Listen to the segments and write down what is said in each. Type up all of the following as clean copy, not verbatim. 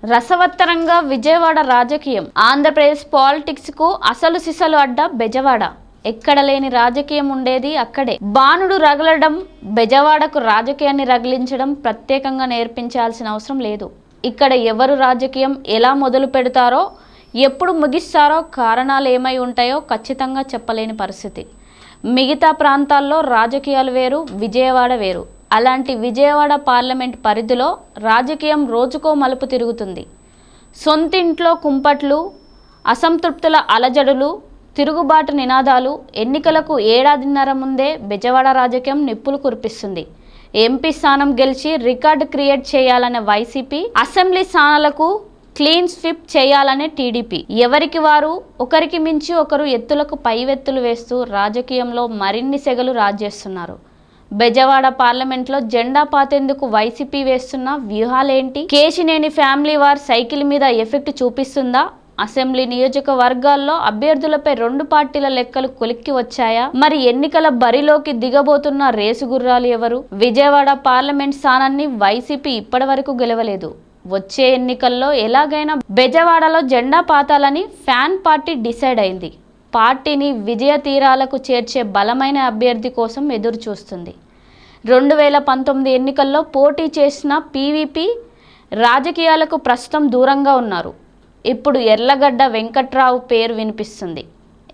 రసవత్తరంగా విజయవాడ రాజకీయం. ఆంధ్రప్రదేశ్ పాలిటిక్స్ కు అసలు సిసలు అడ్డ బెజవాడ. ఎక్కడ లేని రాజకీయం ఉండేది అక్కడే. బాణుడు రగలడం, బెజవాడకు రాజకీయాన్ని రగిలించడం ప్రత్యేకంగా నేర్పించాల్సిన అవసరం లేదు. ఇక్కడ ఎవరు రాజకీయం ఎలా మొదలు పెడతారో, ఎప్పుడు ముగిస్తారో, కారణాలు ఏమై ఉంటాయో ఖచ్చితంగా చెప్పలేని పరిస్థితి. మిగతా ప్రాంతాల్లో రాజకీయాలు వేరు, విజయవాడ వేరు. అలాంటి విజయవాడ పార్లమెంట్ పరిధిలో రాజకీయం రోజుకో మలుపు తిరుగుతుంది. సొంతింట్లో కుంపట్లు, అసంతృప్తుల అలజడులు, తిరుగుబాటు నినాదాలు. ఎన్నికలకు ఏడాదిన్నర ముందే బెజవాడ రాజకీయం నిప్పులు కురిపిస్తుంది. ఎంపీ స్థానం గెలిచి రికార్డు క్రియేట్ చేయాలనే వైసీపీ, అసెంబ్లీ స్థానాలకు క్లీన్ స్వీప్ చేయాలనే టీడీపీ. ఎవరికి వారు ఒకరికి మించి ఒకరు ఎత్తులకు పైవెత్తులు వేస్తూ రాజకీయంలో మరిన్ని సెగలు రాజేస్తున్నారు. బెజవాడ పార్లమెంట్లో జెండా పాతేందుకు వైసీపీ వేస్తున్న వ్యూహాలేంటి? కేశినేని ఫ్యామిలీ వార్ సైకిల్ మీద ఎఫెక్ట్ చూపిస్తుందా? అసెంబ్లీ నియోజకవర్గాల్లో అభ్యర్థులపై రెండు పార్టీల లెక్కలు కొలిక్కి వచ్చాయా? మరి ఎన్నికల బరిలోకి దిగబోతున్న రేసు గుర్రాలు ఎవరు? విజయవాడ పార్లమెంట్ స్థానాన్ని వైసీపీ ఇప్పటివరకు గెలవలేదు. వచ్చే ఎన్నికల్లో ఎలాగైనా బెజవాడలో జెండా పాతాలని ఫ్యాన్ పార్టీ డిసైడ్ అయింది. పార్టీని విజయ తీరాలకు చేర్చే బలమైన అభ్యర్థి కోసం ఎదురు చూస్తుంది. 2019 ఎన్నికల్లో పోటీ చేసిన పీవీపీ రాజకీయాలకు ప్రస్తుతం దూరంగా ఉన్నారు. ఇప్పుడు ఎర్లగడ్డ వెంకట్రావు పేరు వినిపిస్తుంది.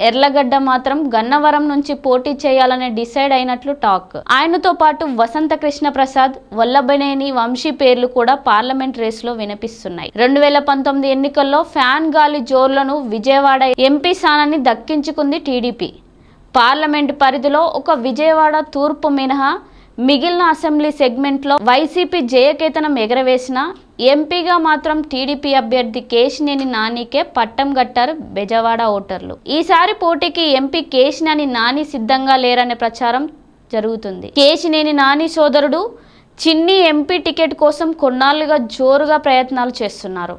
ఎర్లగడ్డ మాత్రం గన్నవరం నుంచి పోటీ చేయాలనే డిసైడ్ అయినట్లు టాక్. ఆయనతో పాటు వసంత కృష్ణ ప్రసాద్, వల్లభనేని వంశీ పేర్లు కూడా పార్లమెంట్ రేసులో వినిపిస్తున్నాయి. 2019 ఎన్నికల్లో ఫ్యాన్ గాలి జోర్లను విజయవాడ ఎంపీ స్థానాన్ని దక్కించుకుంది టీడీపీ. పార్లమెంట్ పరిధిలో ఒక విజయవాడ తూర్పు మినహా మిగిలిన అసెంబ్లీ సెగ్మెంట్లో వైసీపీ జయకేతనం ఎగరవేసిన ఎంపీగా మాత్రం టీడీపీ అభ్యర్థి కేశినేని నానికే పట్టం గట్టారు బెజవాడ ఓటర్లు. ఈసారి పోటీకి ఎంపీ కేశినేని నాని సిద్ధంగా లేరనే ప్రచారం జరుగుతుంది. కేశినేని నాని సోదరుడు చిన్ని ఎంపీ టికెట్ కోసం కొన్నాళ్లుగా జోరుగా ప్రయత్నాలు చేస్తున్నారు.